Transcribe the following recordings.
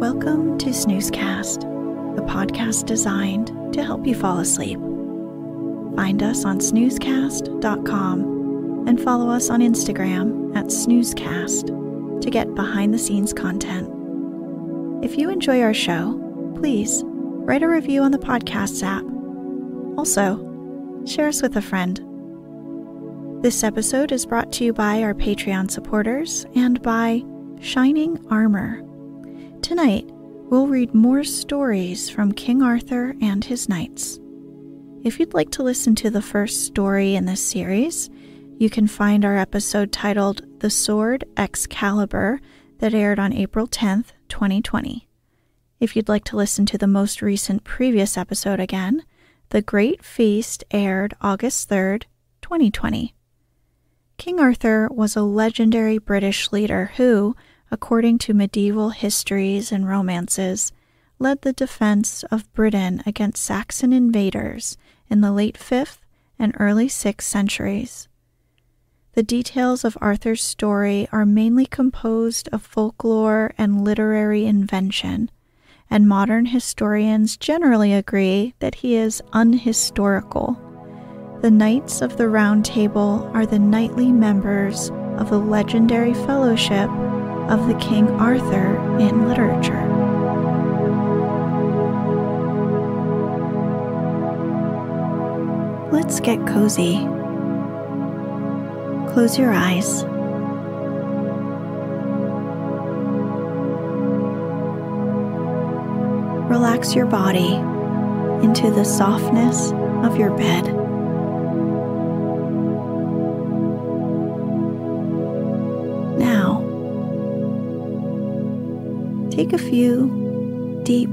Welcome to Snoozecast, the podcast designed to help you fall asleep. Find us on snoozecast.com and follow us on Instagram at snoozecast to get behind-the-scenes content. If you enjoy our show, please write a review on the podcast app. Also, share us with a friend. This episode is brought to you by our Patreon supporters and by Shining Armor. Tonight, we'll read more stories from King Arthur and his knights. If you'd like to listen to the first story in this series, you can find our episode titled The Sword Excalibur that aired on April 10th, 2020. If you'd like to listen to the most recent previous episode again, The Great Feast aired August 3rd, 2020. King Arthur was a legendary British leader who, according to medieval histories and romances, led the defense of Britain against Saxon invaders in the late 5th and early 6th centuries. The details of Arthur's story are mainly composed of folklore and literary invention, and modern historians generally agree that he is unhistorical. The Knights of the Round Table are the knightly members of the legendary fellowship of the King Arthur in literature. Let's get cozy. Close your eyes. Relax your body into the softness of your bed. Now, take a few deep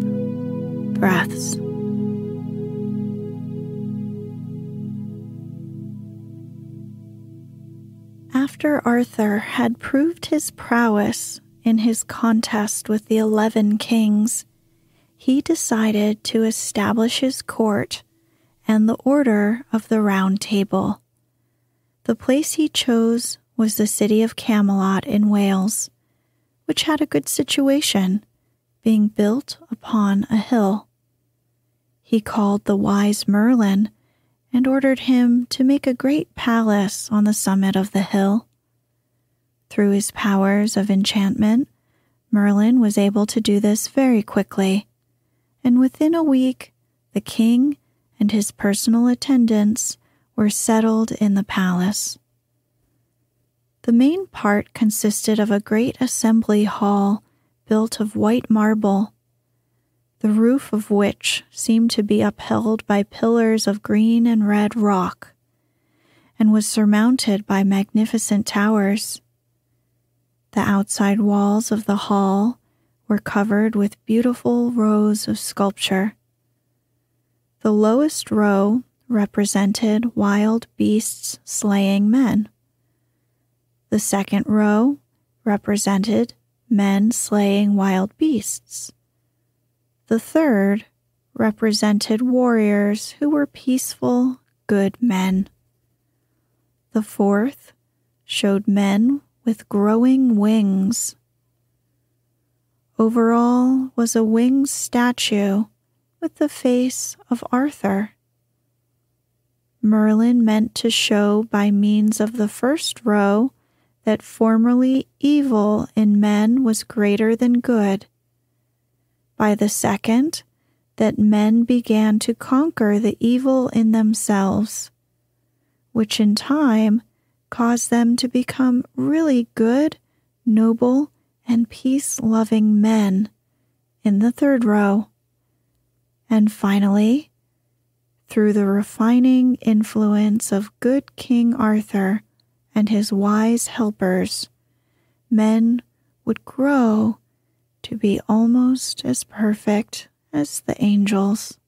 breaths. After Arthur had proved his prowess in his contest with the 11 kings, he decided to establish his court and the Order of the Round Table. The place he chose was the city of Camelot in Wales, which had a good situation, being built upon a hill. He called the wise Merlin and ordered him to make a great palace on the summit of the hill. Through his powers of enchantment, Merlin was able to do this very quickly, and within a week, the king and his personal attendants were settled in the palace. The main part consisted of a great assembly hall built of white marble, the roof of which seemed to be upheld by pillars of green and red rock, and was surmounted by magnificent towers. The outside walls of the hall were covered with beautiful rows of sculpture. The lowest row represented wild beasts slaying men. The second row represented men slaying wild beasts. The third represented warriors who were peaceful, good men. The fourth showed men with growing wings. Over all was a winged statue with the face of Arthur. Merlin meant to show by means of the first row that formerly evil in men was greater than good. By the second, that men began to conquer the evil in themselves, which in time caused them to become really good, noble, and peace-loving men in the third row. And finally, through the refining influence of good King Arthur and his wise helpers, men would grow to be almost as perfect as the angels.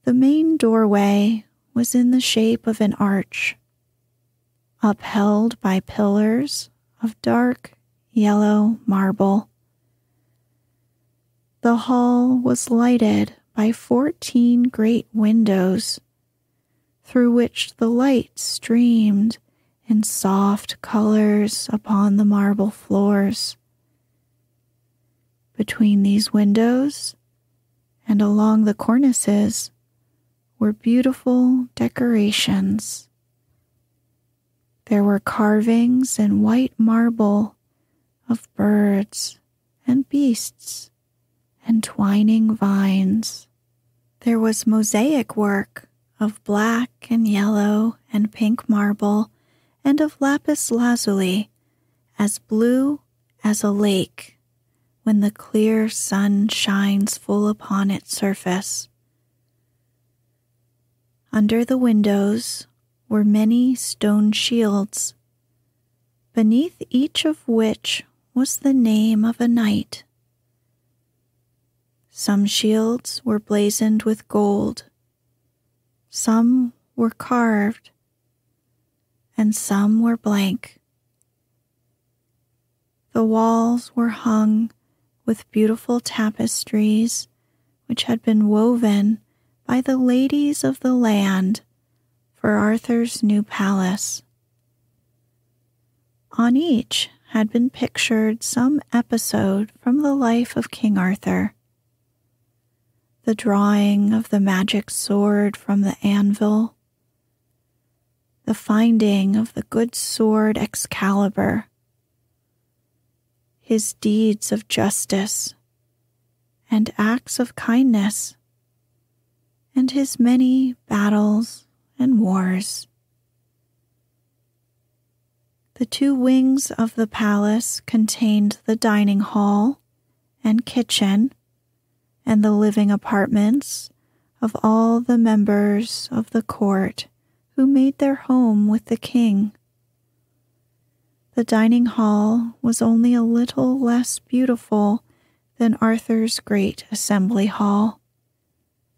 The main doorway was in the shape of an arch, upheld by pillars of dark yellow marble. The hall was lighted by 14 great windows, through which the light streamed in soft colors upon the marble floors. Between these windows and along the cornices were beautiful decorations. There were carvings in white marble of birds and beasts and twining vines. There was mosaic work of black and yellow and pink marble and of lapis lazuli, as blue as a lake when the clear sun shines full upon its surface. Under the windows were many stone shields, beneath each of which was the name of a knight. Some shields were blazoned with gold, some were carved, and some were blank. The walls were hung with beautiful tapestries which had been woven by the ladies of the land for Arthur's new palace. On each had been pictured some episode from the life of King Arthur. The drawing of the magic sword from the anvil, the finding of the good sword Excalibur, his deeds of justice and acts of kindness, and his many battles and wars. The 2 wings of the palace contained the dining hall and kitchen and the living apartments of all the members of the court who made their home with the king. The dining hall was only a little less beautiful than Arthur's great assembly hall.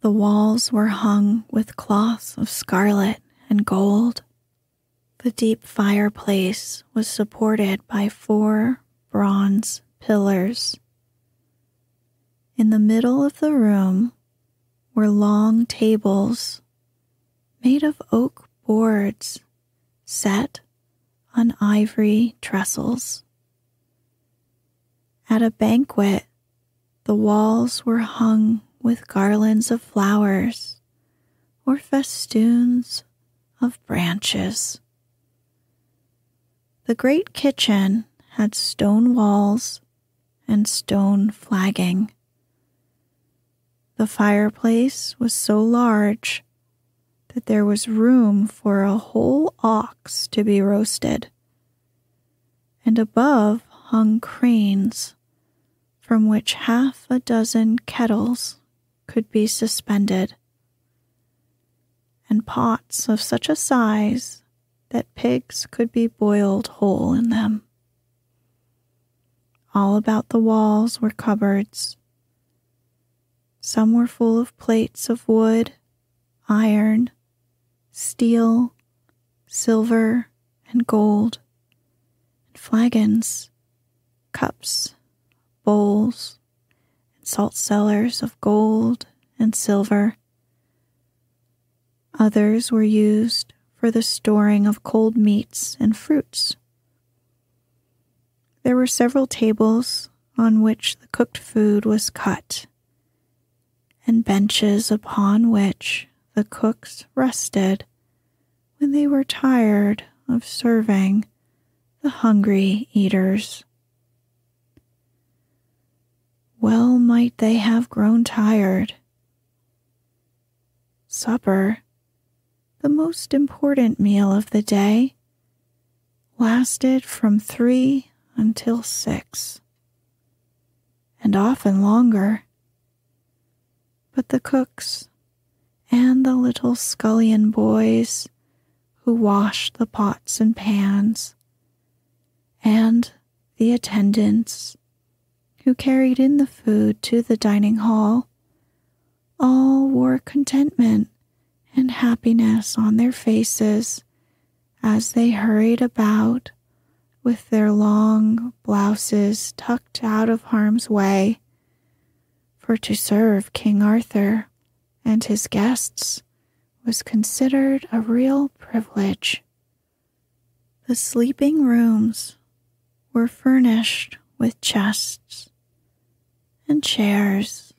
The walls were hung with cloth of scarlet and gold. The deep fireplace was supported by 4 bronze pillars. In the middle of the room were long tables made of oak boards set on ivory trestles. At a banquet, the walls were hung with garlands of flowers or festoons of branches. The great kitchen had stone walls and stone flagging. The fireplace was so large that there was room for a whole ox to be roasted, and above hung cranes from which 6 kettles could be suspended, and pots of such a size that pigs could be boiled whole in them. All about the walls were cupboards. Some were full of plates of wood, iron, steel, silver, and gold, and flagons, cups, bowls, and salt cellars of gold and silver. Others were used for the storing of cold meats and fruits. There were several tables on which the cooked food was cut, and benches upon which the cooks rested when they were tired of serving the hungry eaters. Well might they have grown tired. Supper, the most important meal of the day, lasted from 3 until 6, and often longer. But the cooks and the little scullion boys who washed the pots and pans, and the attendants who carried in the food to the dining hall, all wore contentment and happiness on their faces as they hurried about with their long blouses tucked out of harm's way, for to serve King Arthur and his guests was considered a real privilege. The sleeping rooms were furnished with chests and chairs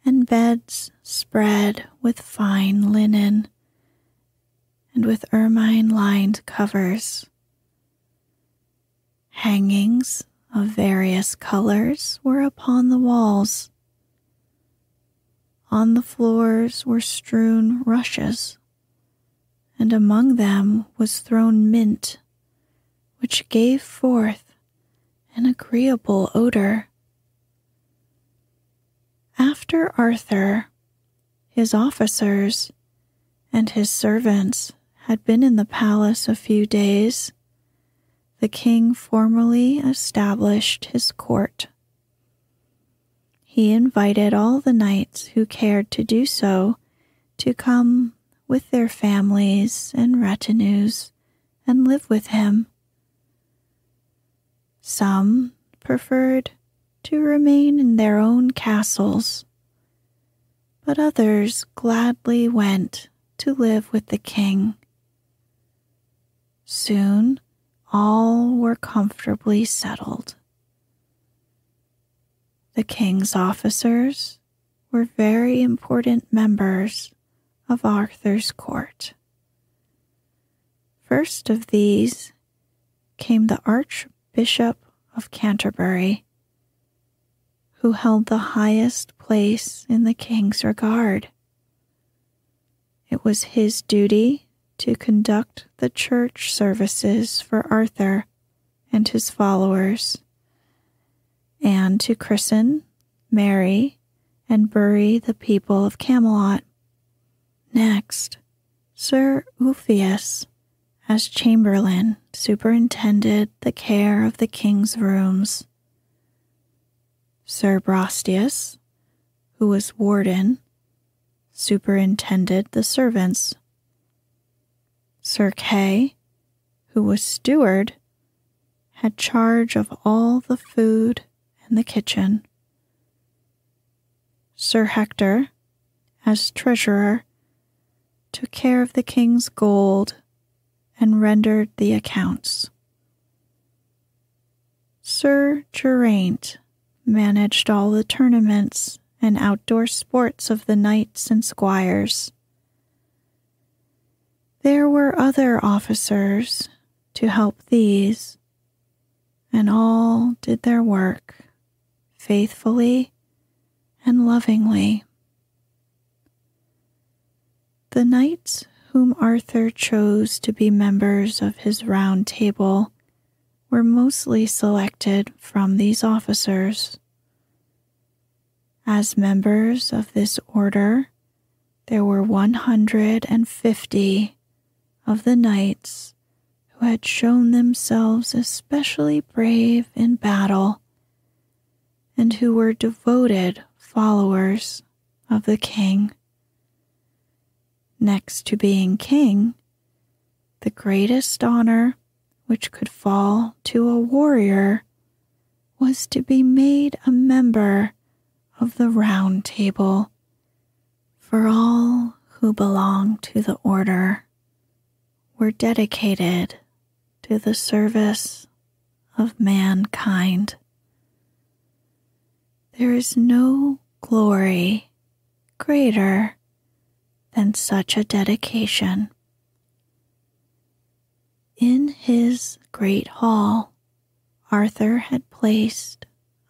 and beds spread with fine linen and with ermine-lined covers. Hangings of various colors were upon the walls. On the floors were strewn rushes, and among them was thrown mint, which gave forth an agreeable odor. After Arthur, his officers, and his servants had been in the palace a few days, the king formally established his court. He invited all the knights who cared to do so to come with their families and retinues and live with him. Some preferred to remain in their own castles, but others gladly went to live with the king. Soon all were comfortably settled. The king's officers were very important members of Arthur's court. First of these came the Archbishop of Canterbury, who held the highest place in the king's regard. It was his duty to conduct the church services for Arthur and his followers, and to christen, marry, and bury the people of Camelot. Next, Sir Ulfius, as chamberlain, superintended the care of the king's rooms. Sir Brastias, who was warden, superintended the servants. Sir Kay, who was steward, had charge of all the food and the kitchen. Sir Hector, as treasurer, took care of the king's gold and rendered the accounts. Sir Geraint managed all the tournaments and outdoor sports of the knights and squires. There were other officers to help these, and all did their work faithfully and lovingly. The knights whom Arthur chose to be members of his round table were mostly selected from these officers. As members of this order, there were 150 of the knights who had shown themselves especially brave in battle and who were devoted followers of the king. Next to being king, the greatest honor which could fall to a warrior was to be made a member of the Round Table, for all who belonged to the order were dedicated to the service of mankind. There is no glory greater than such a dedication. In his great hall, Arthur had placed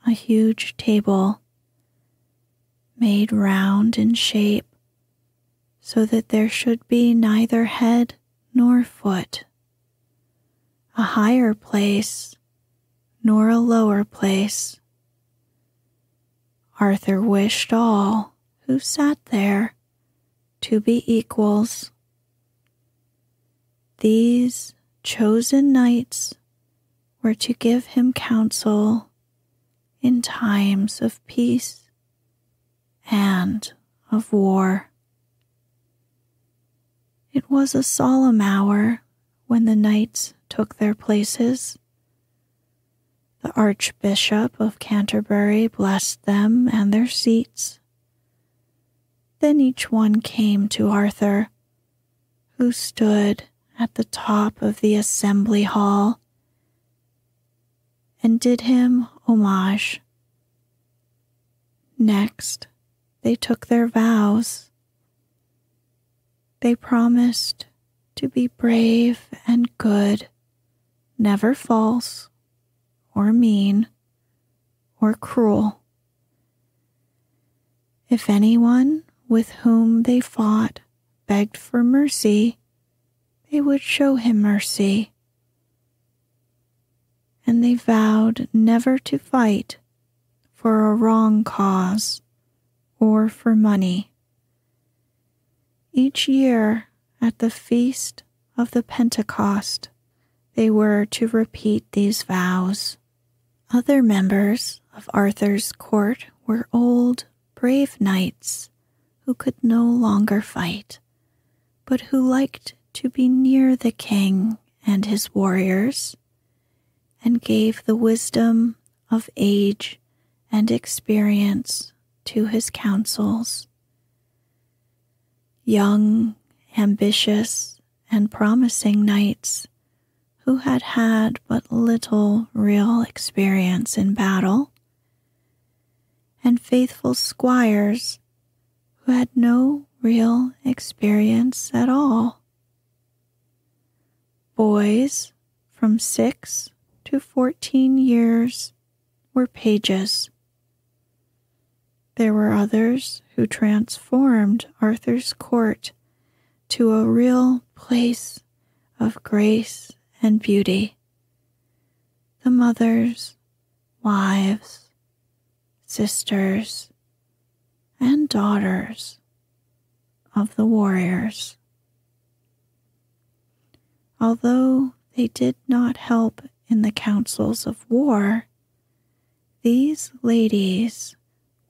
a huge table, made round in shape, so that there should be neither head nor foot, a higher place nor a lower place. Arthur wished all who sat there to be equals. These chosen knights were to give him counsel times of peace and of war. It was a solemn hour when the knights took their places. The Archbishop of Canterbury blessed them and their seats. Then each one came to Arthur, who stood at the top of the assembly hall, and did him homage. Next, they took their vows. They promised to be brave and good, never false or mean or cruel. If anyone with whom they fought begged for mercy, they would show him mercy. And they vowed never to fight for a wrong cause or for money. Each year at the feast of the Pentecost, they were to repeat these vows. Other members of Arthur's court were old, brave knights who could no longer fight, but who liked to be near the king and his warriors, and gave the wisdom of age and experience to his counsels. Young, ambitious, and promising knights who had had but little real experience in battle, and faithful squires who had no real experience at all. Boys from 6 to 14 years were pages. There were others who transformed Arthur's court to a real place of grace and beauty. The mothers, wives, sisters, and daughters of the warriors. Although they did not help in the councils of war, these ladies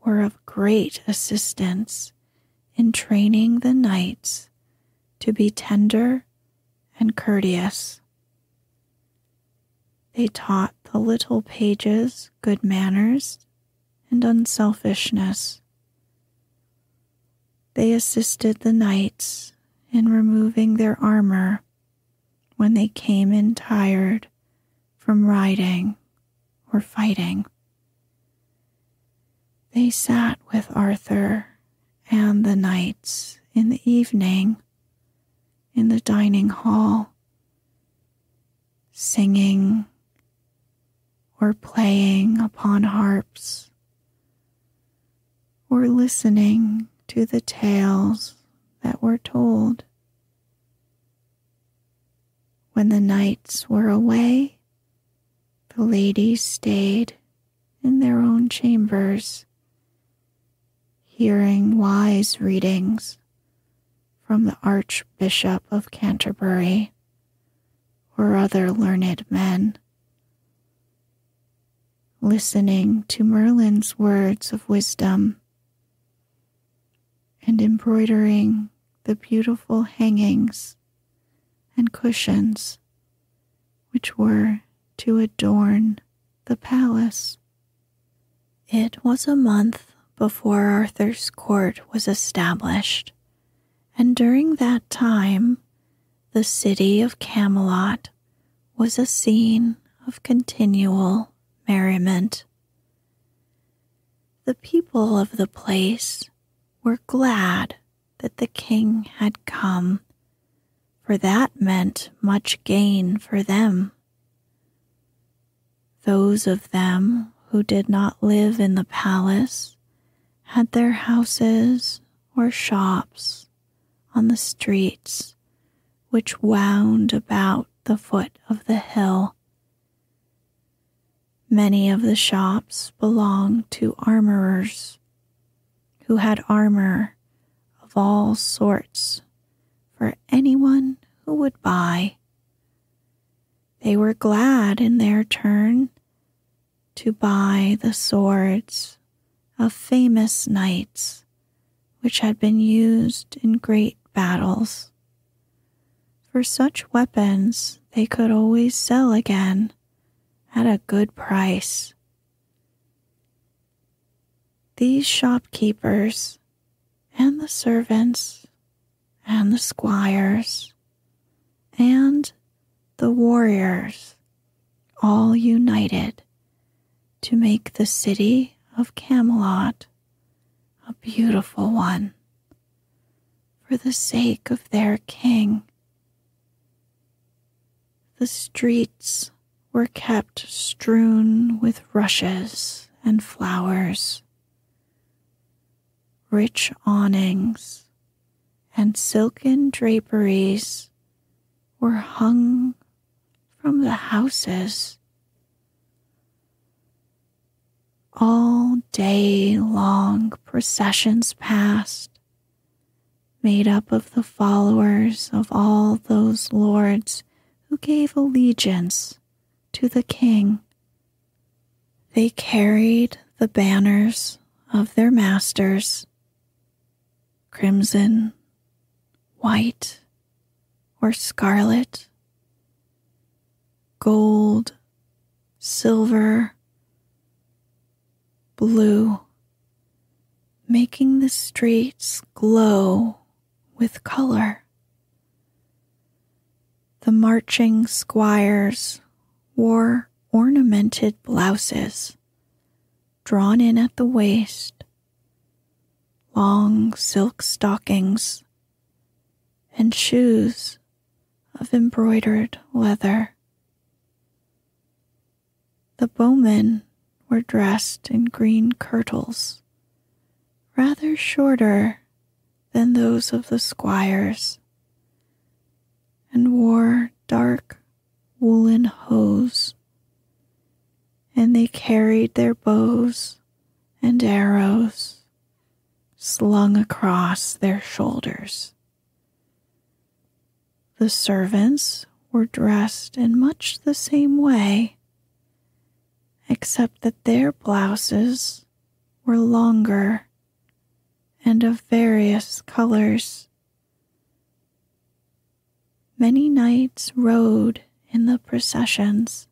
were of great assistance in training the knights to be tender and courteous. They taught the little pages good manners and unselfishness. They assisted the knights in removing their armor when they came in tired from riding or fighting. They sat with Arthur and the knights in the evening in the dining hall, singing or playing upon harps, or listening to the tales that were told. When the knights were away, the ladies stayed in their own chambers, hearing wise readings from the Archbishop of Canterbury or other learned men, listening to Merlin's words of wisdom, and embroidering the beautiful hangings and cushions which were to adorn the palace. It was a month before Arthur's court was established, and during that time the city of Camelot was a scene of continual merriment. The people of the place were glad that the king had come, for that meant much gain for them. Those of them who did not live in the palace had their houses or shops on the streets which wound about the foot of the hill. Many of the shops belonged to armorers who had armor of all sorts for anyone who would buy. They were glad in their turn to buy the swords of famous knights which had been used in great battles. For such weapons they could always sell again at a good price. These shopkeepers and the servants and the squires and the warriors all united to make the city of Camelot a beautiful one for the sake of their king. The streets were kept strewn with rushes and flowers. Rich awnings and silken draperies were hung from the houses. All day long processions passed, made up of the followers of all those lords who gave allegiance to the king. They carried the banners of their masters, crimson, white, or scarlet, gold, silver, blue, making the streets glow with color. The marching squires wore ornamented blouses drawn in at the waist, long silk stockings, and shoes of embroidered leather. The bowmen were dressed in green kirtles, rather shorter than those of the squires, and wore dark woolen hose, and they carried their bows and arrows slung across their shoulders. The servants were dressed in much the same way, except that their blouses were longer and of various colors. Many knights rode in the processions,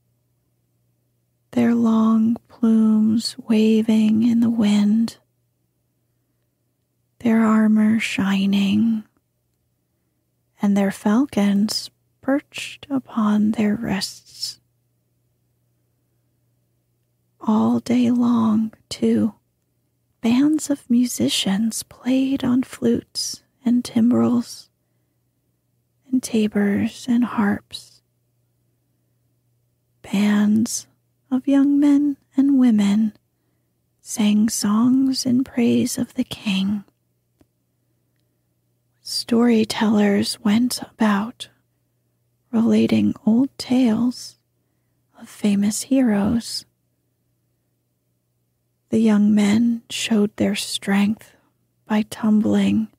their long plumes waving in the wind, their armor shining, and their falcons perched upon their wrists. All day long, too, bands of musicians played on flutes and timbrels and tabors and harps. Bands of young men and women sang songs in praise of the king. Storytellers went about relating old tales of famous heroes. The young men showed their strength by tumbling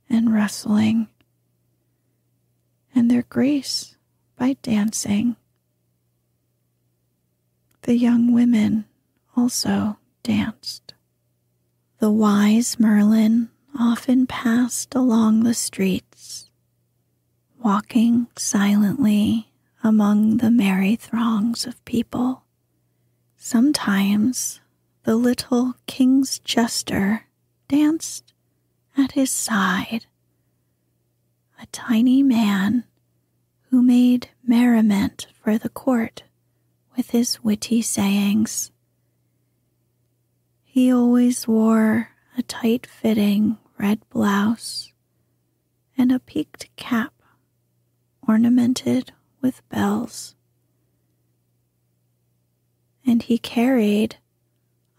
and wrestling, and their grace by dancing. The young women also danced. The wise Merlin often passed along the streets, walking silently among the merry throngs of people. Sometimes the little king's jester danced at his side, a tiny man who made merriment for the court with his witty sayings. He always wore a tight-fitting red blouse and a peaked cap ornamented with bells, and he carried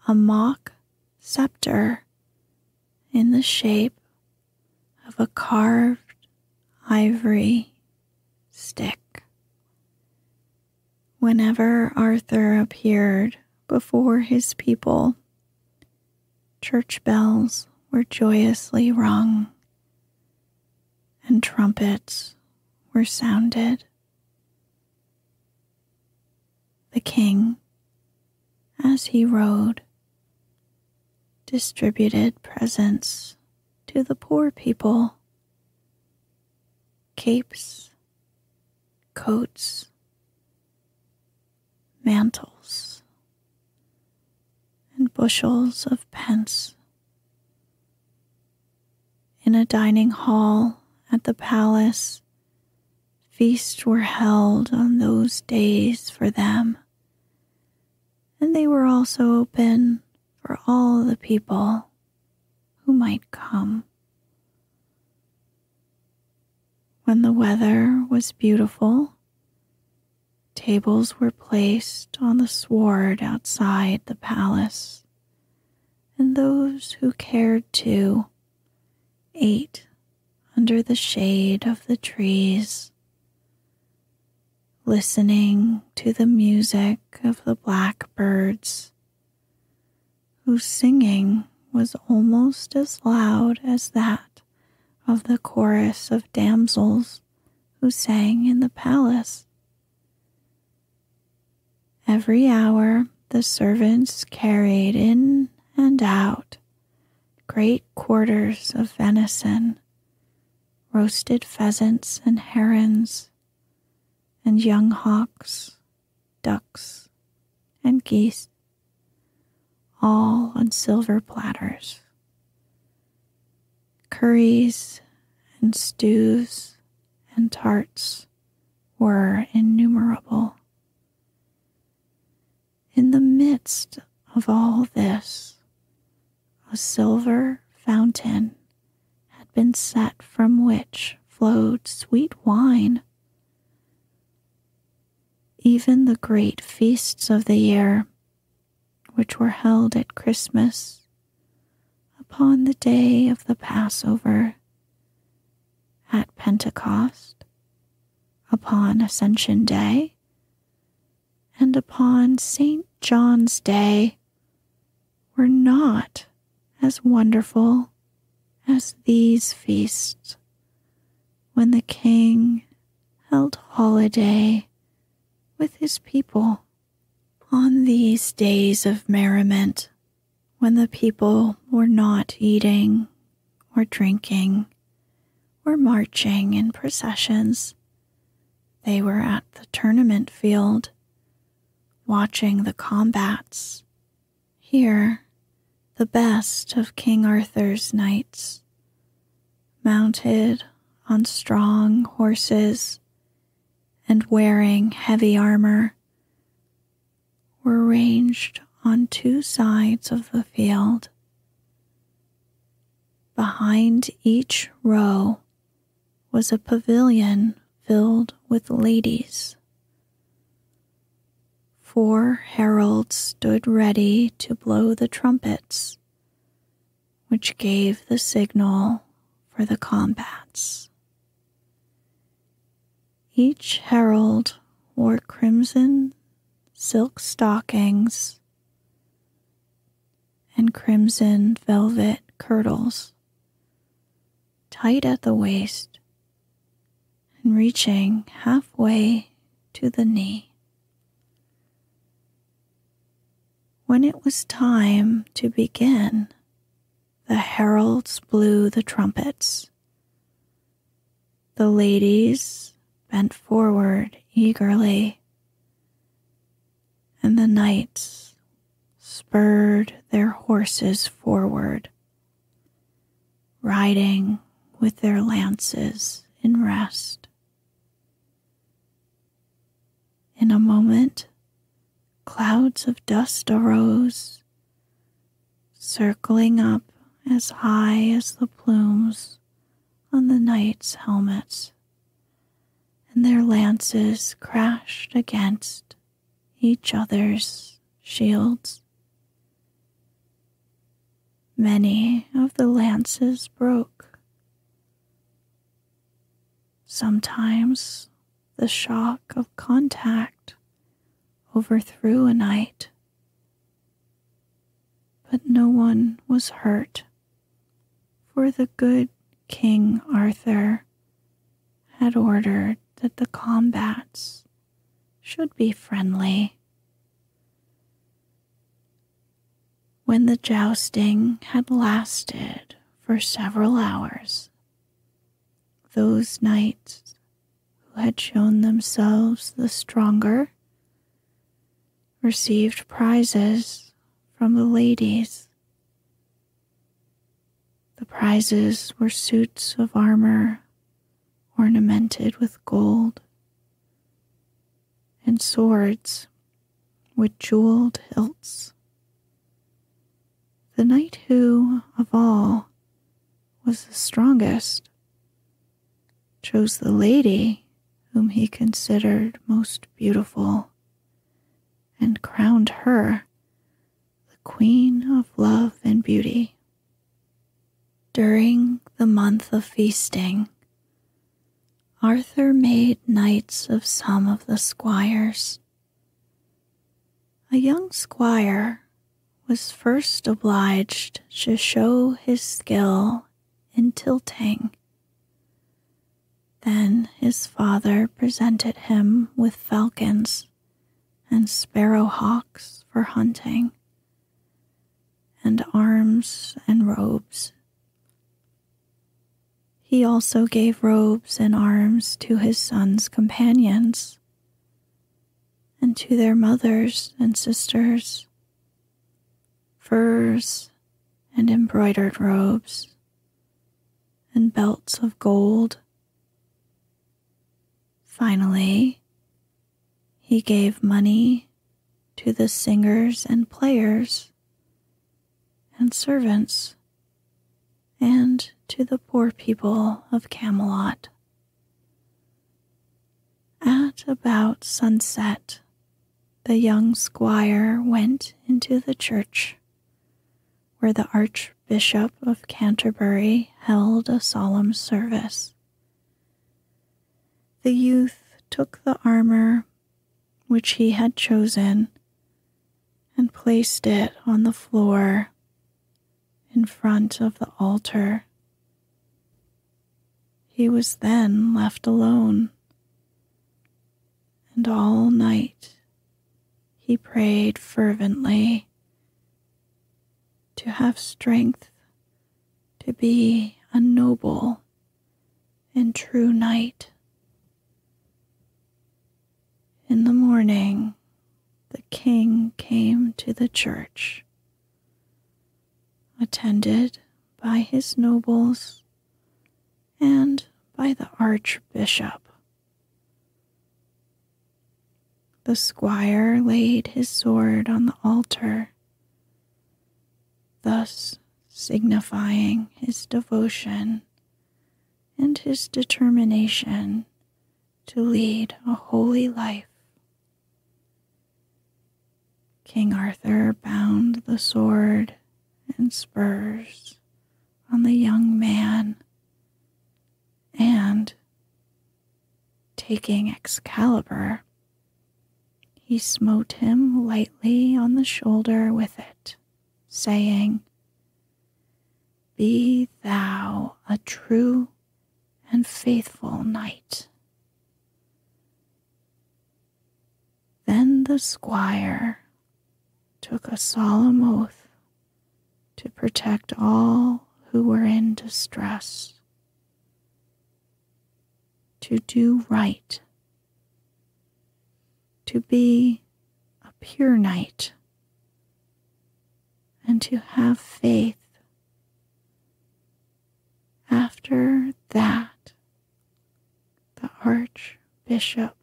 a mock scepter in the shape of a carved ivory stick. Whenever Arthur appeared before his people, church bells were joyously rung, and trumpets were sounded. The king, as he rode, distributed presents to the poor people, capes, coats, mantles, and bushels of pence. In a dining hall at the palace, feasts were held on those days for them, and they were also open for all the people who might come. When the weather was beautiful, tables were placed on the sward outside the palace, and those who cared to ate under the shade of the trees, listening to the music of the blackbirds, whose singing was almost as loud as that of the chorus of damsels who sang in the palace. Every hour the servants carried in and out great quarters of venison, roasted pheasants and herons, and young hawks, ducks, and geese, all on silver platters. Curries and stews and tarts were innumerable. In the midst of all this, a silver fountain had been set from which flowed sweet wine. Even the great feasts of the year, which were held at Christmas, upon the day of the Passover, at Pentecost, upon Ascension Day, and upon St. John's Day, were not as wonderful as these feasts, when the king held holiday with his people. On these days of merriment, when the people were not eating or drinking or marching in processions, they were at the tournament field, watching the combats. Here, the best of King Arthur's knights, mounted on strong horses and wearing heavy armor, were ranged on two sides of the field. Behind each row was a pavilion filled with ladies. 4 heralds stood ready to blow the trumpets, which gave the signal for the combats. Each herald wore crimson silk stockings and crimson velvet kirtles, tight at the waist and reaching halfway to the knee. When it was time to begin, the heralds blew the trumpets. The ladies bent forward eagerly, and the knights spurred their horses forward, riding with their lances in rest. In a moment, clouds of dust arose, circling up as high as the plumes on the knights' helmets, and their lances crashed against each other's shields. Many of the lances broke. Sometimes the shock of contact overthrew a knight, but no one was hurt, for the good King Arthur had ordered that the combats should be friendly. When the jousting had lasted for several hours, those knights who had shown themselves the stronger received prizes from the ladies. The prizes were suits of armor ornamented with gold and swords with jeweled hilts. The knight who, of all, was the strongest chose the lady whom he considered most beautiful and crowned her the Queen of Love and Beauty. During the month of feasting, Arthur made knights of some of the squires. A young squire was first obliged to show his skill in tilting. Then his father presented him with falcons and sparrowhawks for hunting, and arms and robes. He also gave robes and arms to his son's companions and to their mothers and sisters, furs and embroidered robes and belts of gold. Finally, he gave money to the singers and players and servants and to the poor people of Camelot. At about sunset, the young squire went into the church, where the Archbishop of Canterbury held a solemn service. The youth took the armor which he had chosen and placed it on the floor in front of the altar. He was then left alone, and all night he prayed fervently to have strength to be a noble and true knight. In the morning, the king came to the church, attended by his nobles and by the archbishop. The squire laid his sword on the altar, thus signifying his devotion and his determination to lead a holy life. King Arthur bound the sword and spurs on the young man, and, taking Excalibur, he smote him lightly on the shoulder with it, saying, "Be thou a true and faithful knight." Then the squire took a solemn oath to protect all who were in distress, to do right, to be a pure knight, and to have faith. After that, the Archbishop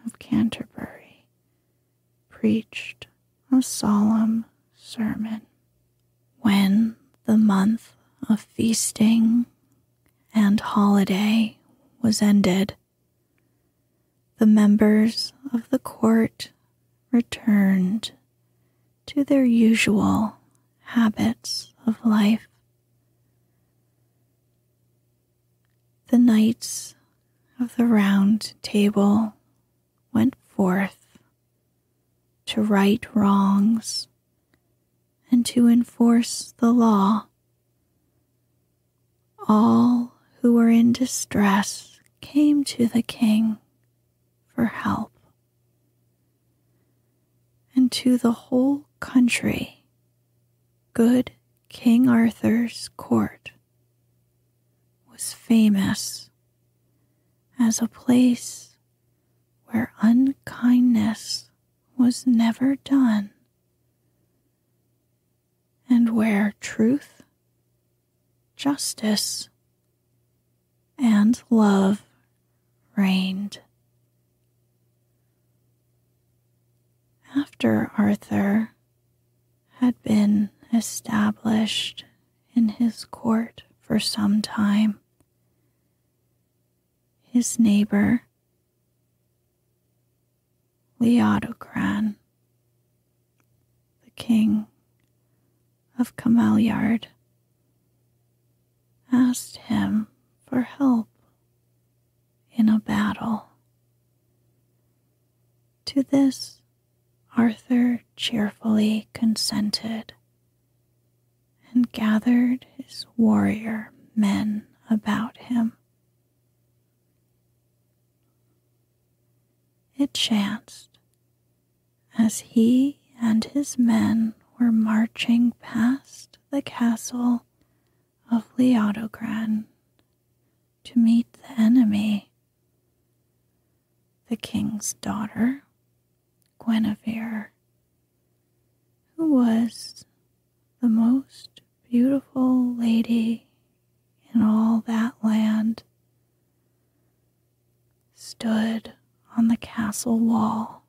of Canterbury preached a solemn sermon. When the month of feasting and holiday was ended, the members of the court returned to their usual habits of life. The knights of the Round Table went forth to right wrongs and to enforce the law. All who were in distress came to the king for help, and to the whole country good King Arthur's court was famous as a place where unkindness was never done and where truth, justice, and love reigned. After Arthur had been established in his court for some time, his neighbor, Leodogran, the king of Cameliard, asked him for help in a battle. To this, Arthur cheerfully consented and gathered his warrior men about him. It chanced, as he and his men were marching past the castle of Leodogran to meet the enemy, the king's daughter, Guinevere, who was the most beautiful lady in all that land, stood on the castle wall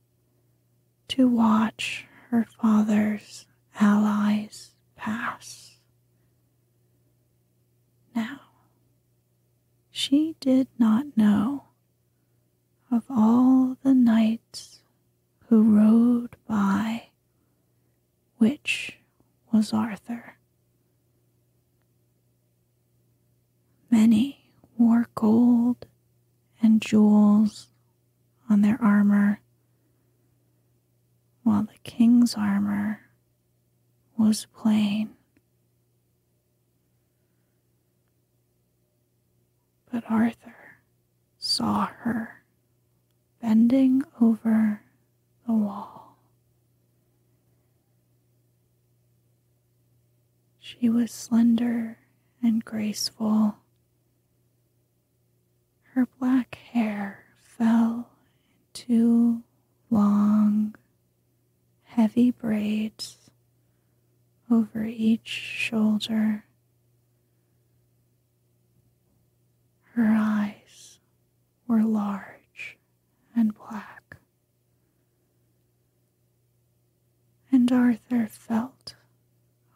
to watch her father's allies pass. Now, she did not know of all the knights who rode by, which was Arthur. Many wore gold and jewels on their armor, while the king's armor was plain. But Arthur saw her bending over the wall. She was slender and graceful. Her black hair fell in two long, heavy braids over each shoulder. Her eyes were large and black, and Arthur felt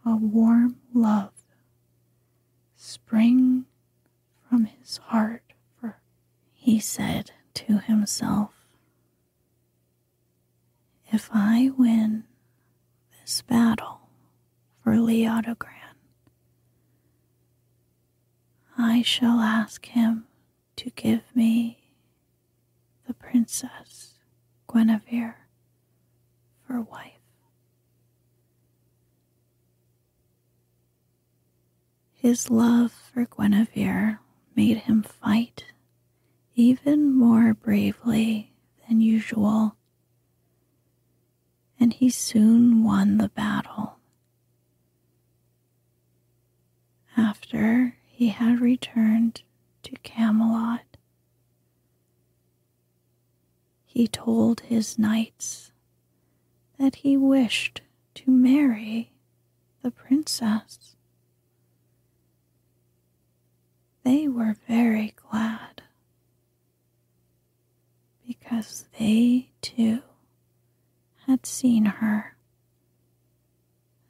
a warm love spring from his heart for her. He said to himself, "If I win this battle for Leodogran, I shall ask him to give me the princess Guinevere for wife." His love for Guinevere made him fight even more bravely than usual, and he soon won the battle. After he had returned to Camelot, he told his knights that he wished to marry the princess. They were very glad, because they too had seen her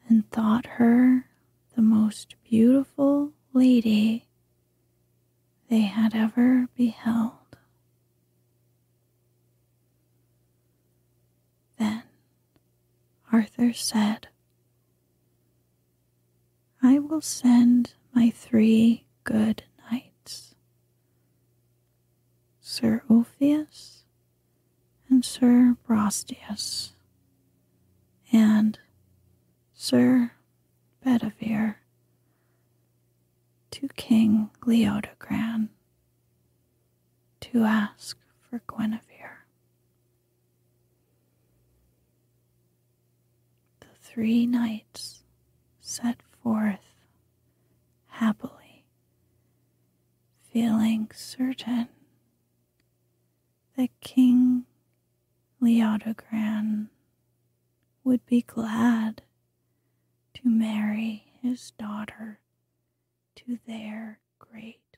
and thought her the most beautiful lady they had ever beheld. Then Arthur said, "I will send my 3 good knights, Sir Ulfius and Sir Brastias and Sir Bedivere, to King Leodogran to ask for Guinevere." The 3 knights set forth happily, feeling certain that King Leodogran would be glad to marry his daughter to their great